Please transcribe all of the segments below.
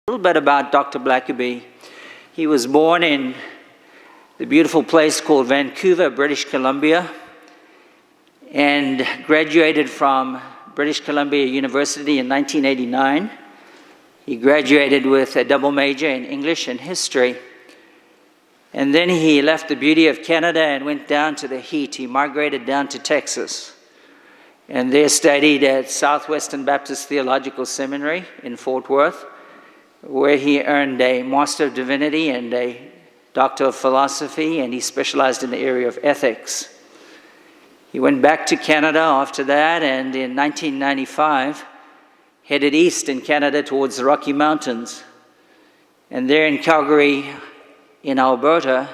A little bit about Dr. Blackaby. He was born in the beautiful place called Vancouver, British Columbia, and graduated from British Columbia University in 1989. He graduated with a double major in English and history. And then he left the beauty of Canada and went down to the heat. He migrated down to Texas, and there studied at Southwestern Baptist Theological Seminary in Fort Worth, where he earned a Master of Divinity and a Doctor of Philosophy, and he specialized in the area of ethics. He went back to Canada after that, and in 1995, headed east in Canada towards the Rocky Mountains. And there in Calgary, in Alberta,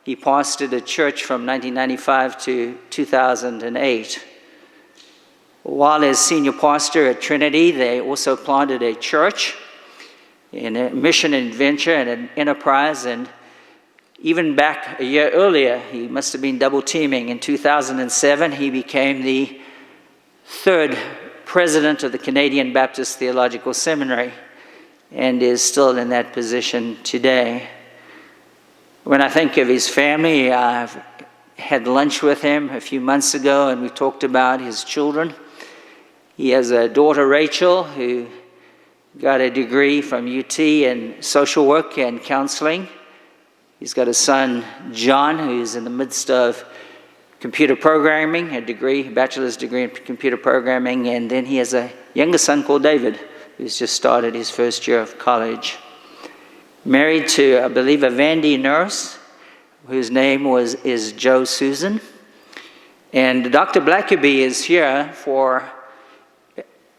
he pastored a church from 1995 to 2008. While as senior pastor at Trinity, they also planted a church in a mission and adventure and an enterprise. And even back a year earlier, he must have been double teaming. In 2007, he became the third president of the Canadian Baptist Theological Seminary and is still in that position today. When I think of his family, I've had lunch with him a few months ago, and we talked about his children. He has a daughter, Rachel, who got a degree from UT in social work and counseling. He's got a son, John, who's in the midst of computer programming, a bachelor's degree in computer programming, and then he has a younger son called David, who's just started his first year of college. Married to, I believe, a Vandy nurse, whose name is Joe Susan. And Dr. Blackaby is here for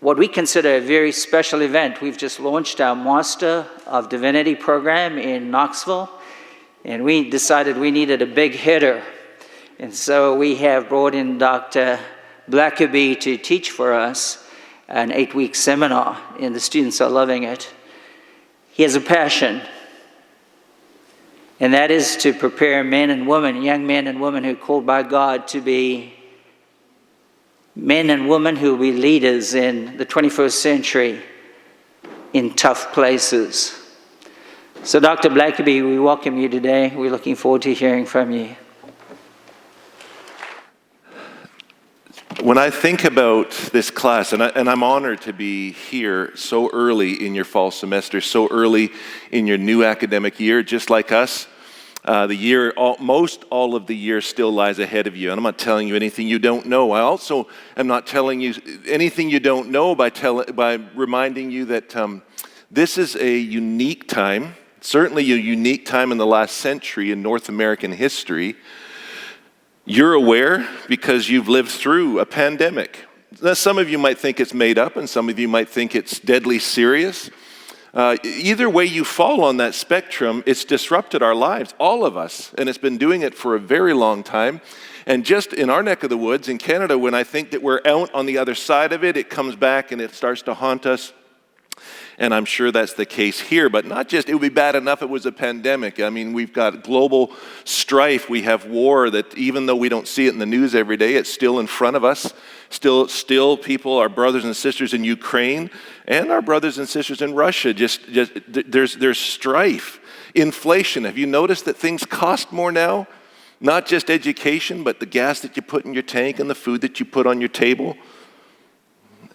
what we consider a very special event. We've just launched our Master of Divinity program in Knoxville, and we decided we needed a big hitter. And so we have brought in Dr. Blackaby to teach for us an 8-week seminar, and the students are loving it. He has a passion, and that is to prepare men and women, young men and women who are called by God to be men and women who will be leaders in the 21st century in tough places. So Dr. Blackaby, we welcome you today. We're looking forward to hearing from you. When I think about this class, and I'm honored to be here so early in your fall semester, so early in your new academic year, just like us, most all of the year still lies ahead of you. And I'm not telling you anything you don't know. I also am not telling you anything you don't know by reminding you that this is a unique time, certainly a unique time in the last century in North American history. You're aware because you've lived through a pandemic. Now, some of you might think it's made up, and some of you might think it's deadly serious. Either way you fall on that spectrum, it's disrupted our lives, all of us, and it's been doing it for a very long time. And just in our neck of the woods, in Canada, when I think that we're out on the other side of it, it comes back and it starts to haunt us. And I'm sure that's the case here, but not just, it would be bad enough it was a pandemic. I mean, we've got global strife. We have war that even though we don't see it in the news every day, it's still in front of us. Still people, our brothers and sisters in Ukraine and our brothers and sisters in Russia, there's strife. Inflation, have you noticed that things cost more now? Not just education, but the gas that you put in your tank and the food that you put on your table.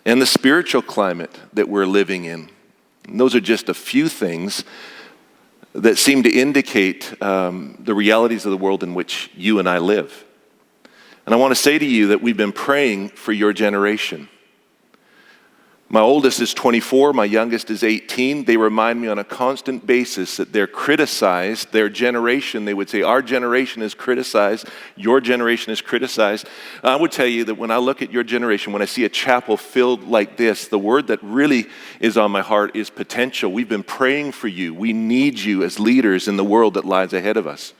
And the spiritual climate that we're living in. And those are just a few things that seem to indicate the realities of the world in which you and I live. And I want to say to you that we've been praying for your generation. My oldest is 24, my youngest is 18. They remind me on a constant basis that they're criticized. Their generation, they would say, our generation is criticized, your generation is criticized. I would tell you that when I look at your generation, when I see a chapel filled like this, the word that really is on my heart is potential. We've been praying for you. We need you as leaders in the world that lies ahead of us.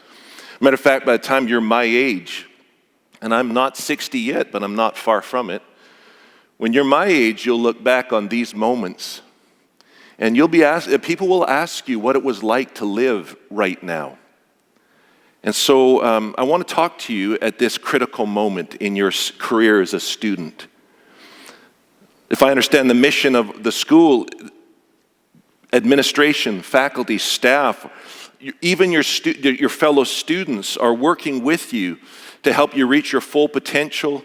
Matter of fact, by the time you're my age, and I'm not 60 yet, but I'm not far from it, when you're my age, you'll look back on these moments and people will ask you what it was like to live right now. And so I want to talk to you at this critical moment in your career as a student. If I understand the mission of the school, Administration, faculty, staff, even your fellow students are working with you to help you reach your full potential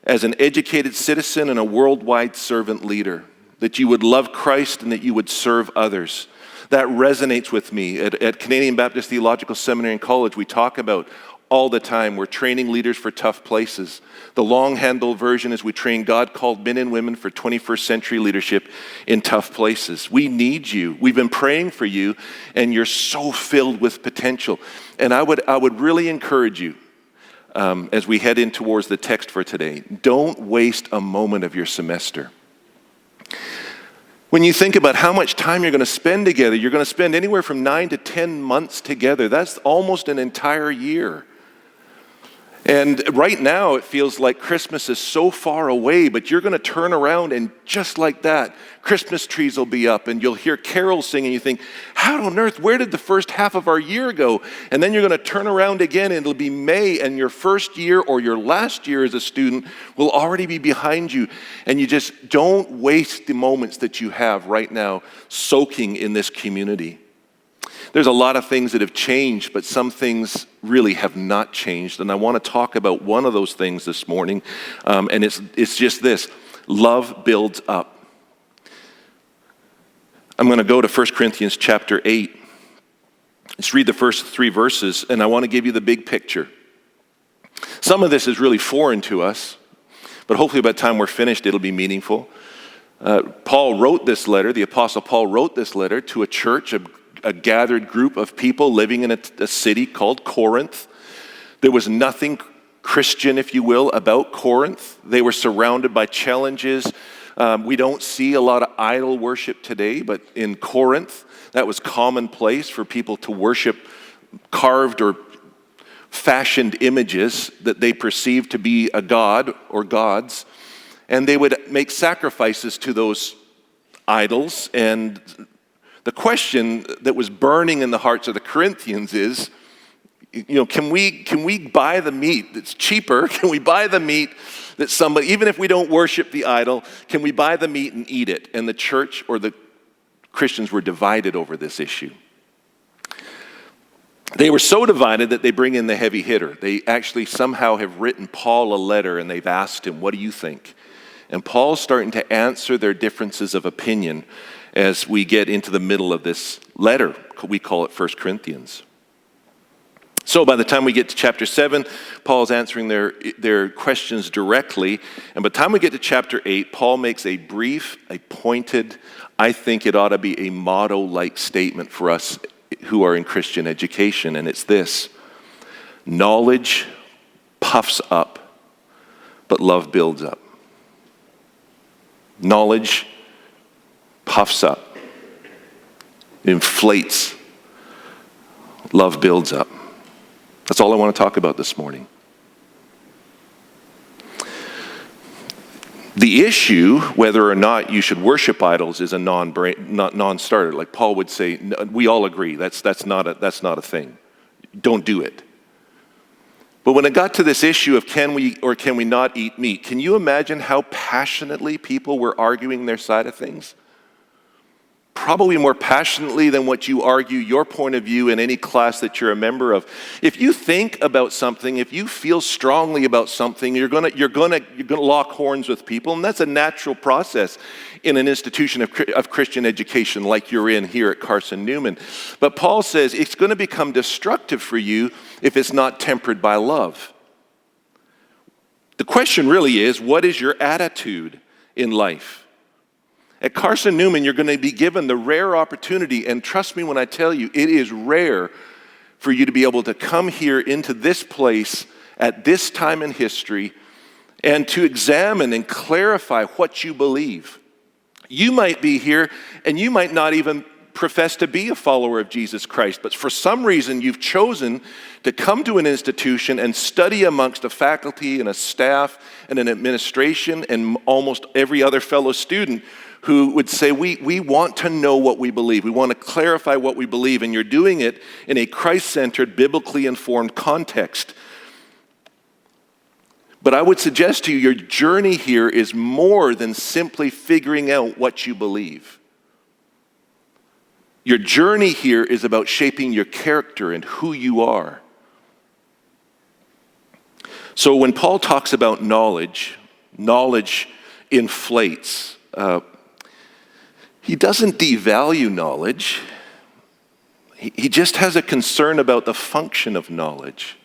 as an educated citizen and a worldwide servant leader, that you would love Christ and that you would serve others. That resonates with me. At Canadian Baptist Theological Seminary and College, we talk about all the time, we're training leaders for tough places. The long-handle version is we train God-called men and women for 21st century leadership in tough places. We need you. We've been praying for you, and you're so filled with potential. And I would really encourage you, as we head in towards the text for today, don't waste a moment of your semester. When you think about how much time you're going to spend together, you're going to spend anywhere from 9 to 10 months together. That's almost an entire year. And right now, it feels like Christmas is so far away, but you're going to turn around and just like that, Christmas trees will be up and you'll hear carols sing and you think, how on earth, where did the first half of our year go? And then you're going to turn around again and it'll be May and your first year or your last year as a student will already be behind you. And you just don't waste the moments that you have right now soaking in this community. There's a lot of things that have changed, but some things really have not changed. And I want to talk about one of those things this morning, and it's just this. Love builds up. I'm going to go to 1 Corinthians chapter 8. Let's read the first 3 verses, and I want to give you the big picture. Some of this is really foreign to us, but hopefully by the time we're finished, it'll be meaningful. Paul wrote this letter, the Apostle Paul wrote this letter to a church, a gathered group of people living in a city called Corinth. There was nothing Christian, if you will, about Corinth. They were surrounded by challenges. We don't see a lot of idol worship today, but in Corinth, that was commonplace for people to worship carved or fashioned images that they perceived to be a god or gods. And they would make sacrifices to those idols. And the question that was burning in the hearts of the Corinthians is, can we buy the meat that's cheaper? Can we buy the meat that somebody, even if we don't worship the idol, can we buy the meat and eat it? And the church or the Christians were divided over this issue. They were so divided that they bring in the heavy hitter. They actually somehow have written Paul a letter and they've asked him, what do you think? And Paul's starting to answer their differences of opinion as we get into the middle of this letter. We call it 1 Corinthians. So by the time we get to chapter 7, Paul's answering their questions directly. And by the time we get to chapter 8, Paul makes a brief, a pointed, I think it ought to be a motto-like statement for us who are in Christian education. And it's this: knowledge puffs up, but love builds up. Knowledge puffs up, inflates, love builds up. That's all I want to talk about this morning. The issue, whether or not you should worship idols, is a non-starter. Like Paul would say, we all agree that's not a thing. Don't do it. But when it got to this issue of can we or can we not eat meat, can you imagine how passionately people were arguing their side of things? Probably more passionately than what you argue your point of view in any class that you're a member of. If you think about something, if you feel strongly about something, you're gonna lock horns with people, and that's a natural process in an institution of Christian education like you're in here at Carson-Newman. But Paul says it's going to become destructive for you if it's not tempered by love. The question really is, what is your attitude in life? At Carson-Newman, you're going to be given the rare opportunity, and trust me when I tell you, it is rare for you to be able to come here into this place at this time in history and to examine and clarify what you believe. You might be here and you might not even profess to be a follower of Jesus Christ, but for some reason you've chosen to come to an institution and study amongst a faculty and a staff and an administration and almost every other fellow student who would say, we want to know what we believe. We want to clarify what we believe, and you're doing it in a Christ-centered, biblically informed context. But I would suggest to you, your journey here is more than simply figuring out what you believe. Your journey here is about shaping your character and who you are. So when Paul talks about knowledge inflates. He doesn't devalue knowledge. He just has a concern about the function of knowledge.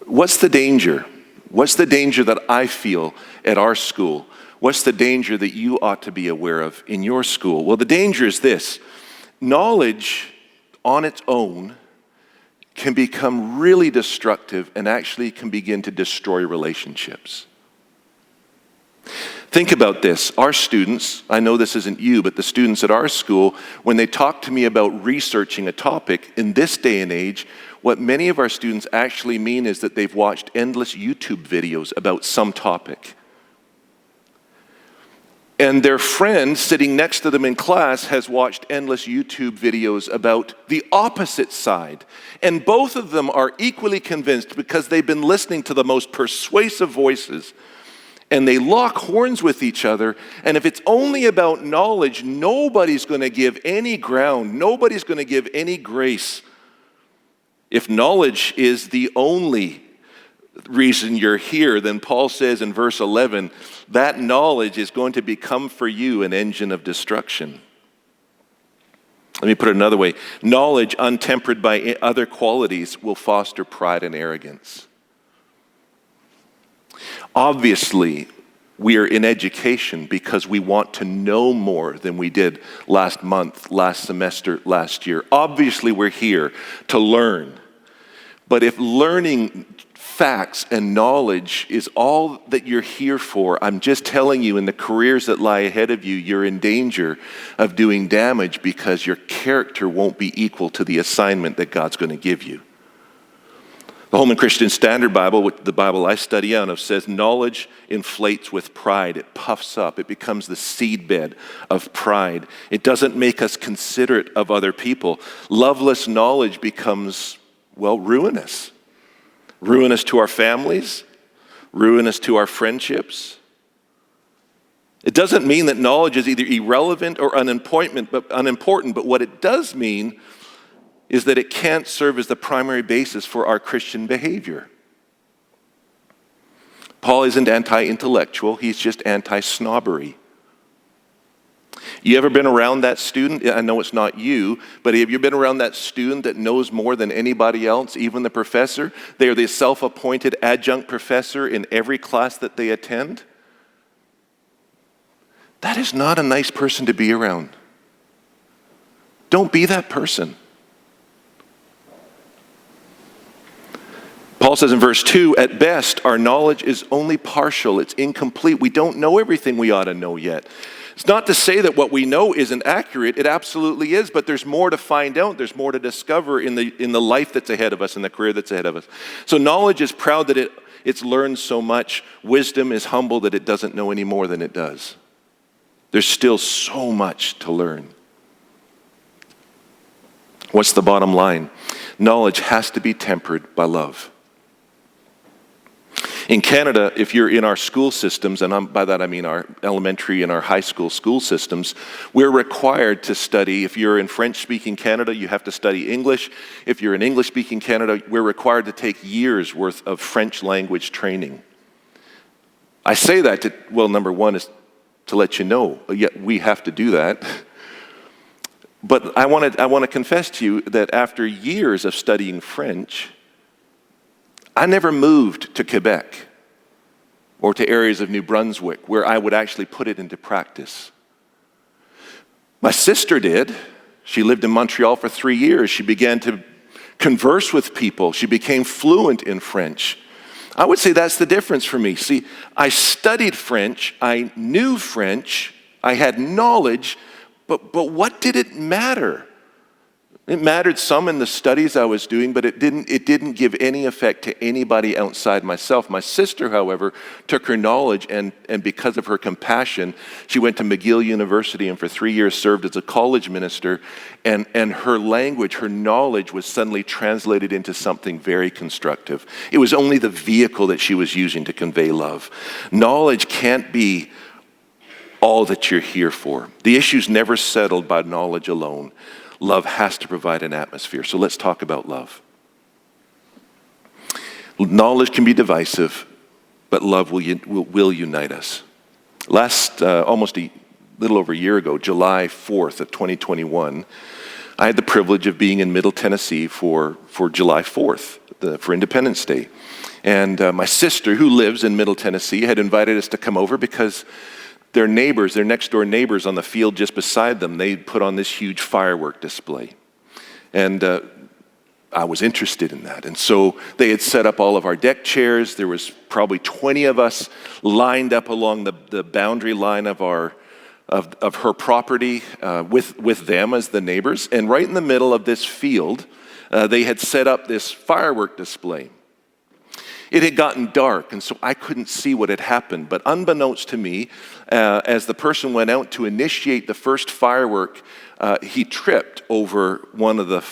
What's the danger? What's the danger that I feel at our school? What's the danger that you ought to be aware of in your school? Well, the danger is this. Knowledge on its own can become really destructive and actually can begin to destroy relationships. Think about this. Our students, I know this isn't you, but the students at our school, when they talk to me about researching a topic, in this day and age, what many of our students actually mean is that they've watched endless YouTube videos about some topic. And their friend sitting next to them in class has watched endless YouTube videos about the opposite side. And both of them are equally convinced because they've been listening to the most persuasive voices. And they lock horns with each other. And if it's only about knowledge, nobody's going to give any ground. Nobody's going to give any grace. If knowledge is the only reason you're here, then Paul says in verse 11, that knowledge is going to become for you an engine of destruction. Let me put it another way. Knowledge untempered by other qualities will foster pride and arrogance. Obviously, we are in education because we want to know more than we did last month, last semester, last year. Obviously, we're here to learn. But if learning facts and knowledge is all that you're here for, I'm just telling you, in the careers that lie ahead of you, you're in danger of doing damage because your character won't be equal to the assignment that God's going to give you. The Holman Christian Standard Bible, the Bible I study out of, says knowledge inflates with pride. It puffs up. It becomes the seedbed of pride. It doesn't make us considerate of other people. Loveless knowledge becomes, ruinous. Ruinous to our families, ruinous to our friendships. It doesn't mean that knowledge is either irrelevant or unimportant, but what it does mean is that it can't serve as the primary basis for our Christian behavior. Paul isn't anti-intellectual, he's just anti-snobbery. You ever been around that student? I know it's not you, but have you been around that student that knows more than anybody else, even the professor? They are the self-appointed adjunct professor in every class that they attend. That is not a nice person to be around. Don't be that person. Paul says in verse 2, at best, our knowledge is only partial. It's incomplete. We don't know everything we ought to know yet. It's not to say that what we know isn't accurate. It absolutely is, but there's more to find out. There's more to discover in the life that's ahead of us, in the career that's ahead of us. So knowledge is proud that it's learned so much. Wisdom is humble that it doesn't know any more than it does. There's still so much to learn. What's the bottom line? Knowledge has to be tempered by love. In Canada, if you're in our school systems, and by that I mean our elementary and our high school systems, we're required to study. If you're in French-speaking Canada, you have to study English. If you're in English-speaking Canada, we're required to take years' worth of French language training. I say that number one is to let you know, we have to do that. But I want to confess to you that after years of studying French, I never moved to Quebec or to areas of New Brunswick where I would actually put it into practice. My sister did. She lived in Montreal for 3 years. She began to converse with people. She became fluent in French. I would say that's the difference for me. See, I studied French. I knew French. I had knowledge. But what did it matter? It mattered some in the studies I was doing, but it didn't give any effect to anybody outside myself. My sister, however, took her knowledge and because of her compassion, she went to McGill University and for 3 years served as a college minister. And her language, her knowledge was suddenly translated into something very constructive. It was only the vehicle that she was using to convey love. Knowledge can't be all that you're here for. The issue's never settled by knowledge alone. Love has to provide an atmosphere. So let's talk about love. Knowledge can be divisive, but love will unite us. Almost a little over a year ago, July 4th of 2021, I had the privilege of being in Middle Tennessee for July 4th, for Independence Day. And my sister, who lives in Middle Tennessee, had invited us to come over because their next door neighbors on the field just beside them, they put on this huge firework display. And I was interested in that. And so they had set up all of our deck chairs. There was probably 20 of us lined up along the boundary line of her property with them as the neighbors. And right in the middle of this field, they had set up this firework display. It had gotten dark, and so I couldn't see what had happened. But unbeknownst to me, as the person went out to initiate the first firework, he tripped over one of the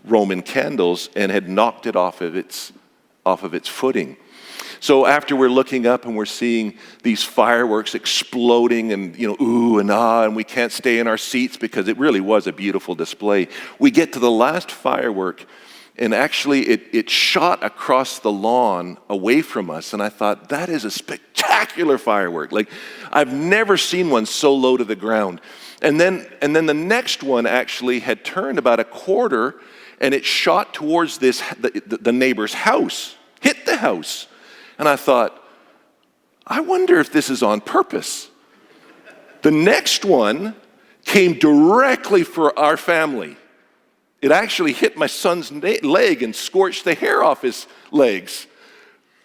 Roman candles and had knocked it off of its footing. So after we're looking up and we're seeing these fireworks exploding and, ooh and ah, and we can't stay in our seats because it really was a beautiful display. We get to the last firework, and actually it shot across the lawn away from us, and I thought, that is a spectacular firework. Like, I've never seen one so low to the ground. And then the next one actually had turned about a quarter, and it shot towards the neighbor's house, hit the house. And I thought, I wonder if this is on purpose. The next one came directly for our family. It actually hit my son's leg and scorched the hair off his legs.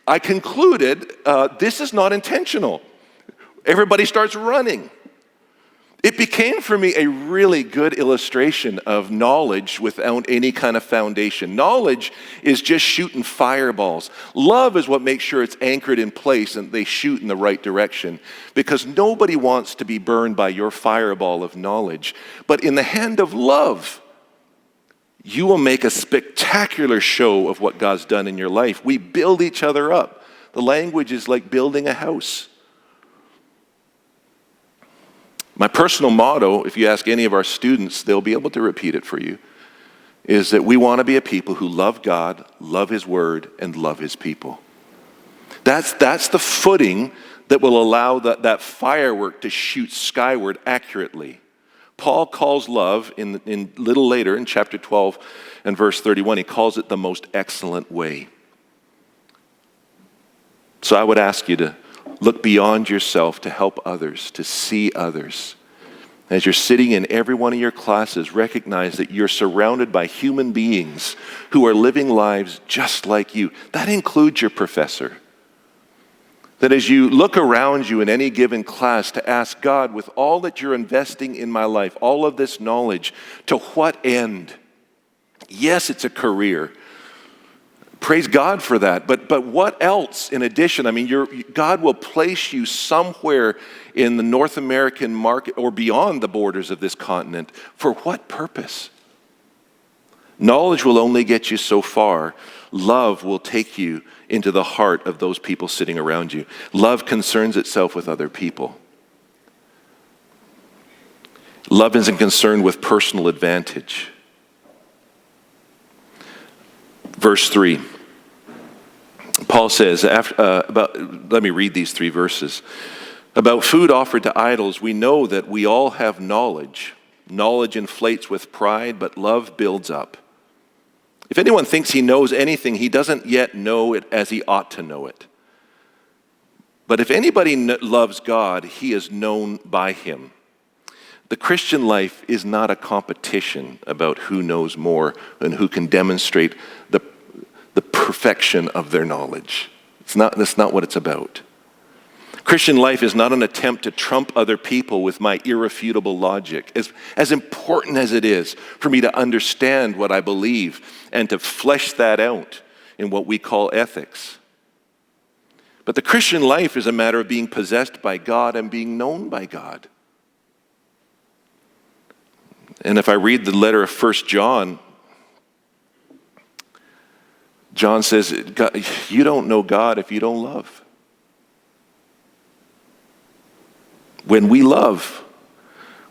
I concluded, this is not intentional. Everybody starts running. It became for me a really good illustration of knowledge without any kind of foundation. Knowledge is just shooting fireballs. Love is what makes sure it's anchored in place and they shoot in the right direction, because nobody wants to be burned by your fireball of knowledge. But in the hand of love, you will make a spectacular show of what God's done in your life. We build each other up. The language is like building a house. My personal motto, if you ask any of our students, they'll be able to repeat it for you, is that we want to be a people who love God, love His Word, and love His people. That's the footing that will allow that firework to shoot skyward accurately. Paul calls love, in little later in chapter 12 and verse 31, he calls it the most excellent way. So I would ask you to look beyond yourself to help others, to see others. As you're sitting in every one of your classes, recognize that you're surrounded by human beings who are living lives just like you. That includes your professor. That as you look around you in any given class, to ask God, with all that you're investing in my life, all of this knowledge, to what end? Yes, it's a career. Praise God for that. But what else in addition? I mean, God will place you somewhere in the North American market or beyond the borders of this continent. For what purpose? Knowledge will only get you so far. Love will take you into the heart of those people sitting around you. Love concerns itself with other people. Love isn't concerned with personal advantage. Verse 3, Paul says, let me read these 3 verses. About food offered to idols, we know that we all have knowledge. Knowledge inflates with pride, but love builds up. If anyone thinks he knows anything, he doesn't yet know it as he ought to know it. But if anybody loves God, he is known by Him. The Christian life is not a competition about who knows more and who can demonstrate the perfection of their knowledge. That's not what it's about. Christian life is not an attempt to trump other people with my irrefutable logic. As important as it is for me to understand what I believe and to flesh that out in what we call ethics. But the Christian life is a matter of being possessed by God and being known by God. And if I read the letter of 1 John, John says, you don't know God if you don't love. When we love,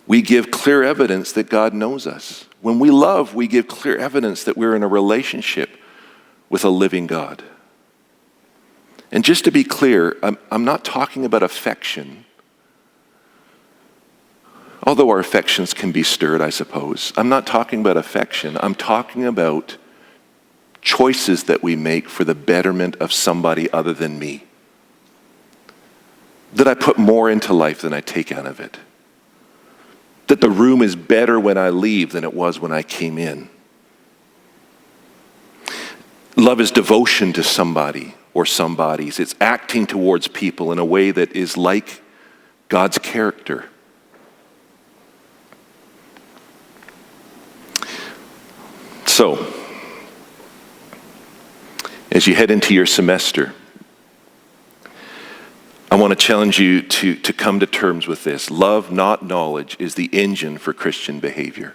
we give clear evidence that God knows us. When we love, we give clear evidence that we're in a relationship with a living God. And just to be clear, I'm not talking about affection, although our affections can be stirred, I suppose. I'm not talking about affection. I'm talking about choices that we make for the betterment of somebody other than me. That I put more into life than I take out of it. That the room is better when I leave than it was when I came in. Love is devotion to somebody or somebodies. It's acting towards people in a way that is like God's character. So, as you head into your semester, I want to challenge you to come to terms with this. Love, not knowledge, is the engine for Christian behavior.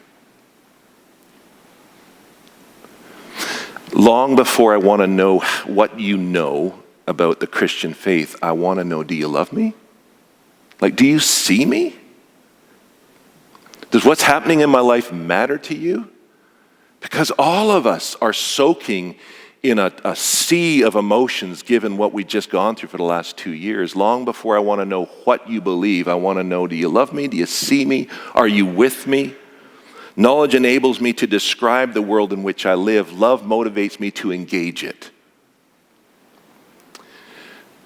Long before I want to know what you know about the Christian faith, I want to know, do you love me? Like, do you see me? Does what's happening in my life matter to you? Because all of us are soaking in a sea of emotions given what we've just gone through for the last 2 years. Long before I want to know what you believe, I want to know, do you love me? Do you see me? Are you with me? Knowledge enables me to describe the world in which I live. Love motivates me to engage it.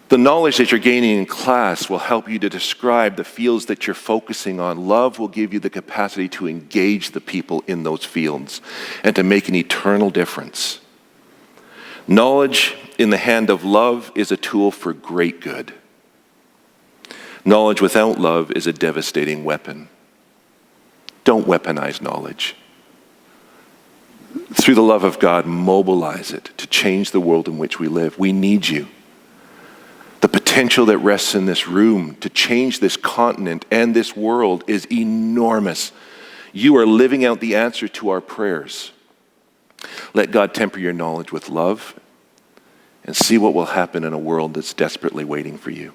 The knowledge that you're gaining in class will help you to describe the fields that you're focusing on. Love will give you the capacity to engage the people in those fields and to make an eternal difference. Knowledge in the hand of love is a tool for great good. Knowledge without love is a devastating weapon. Don't weaponize knowledge. Through the love of God, mobilize it to change the world in which we live. We need you. The potential that rests in this room to change this continent and this world is enormous. You are living out the answer to our prayers. Let God temper your knowledge with love and see what will happen in a world that's desperately waiting for you.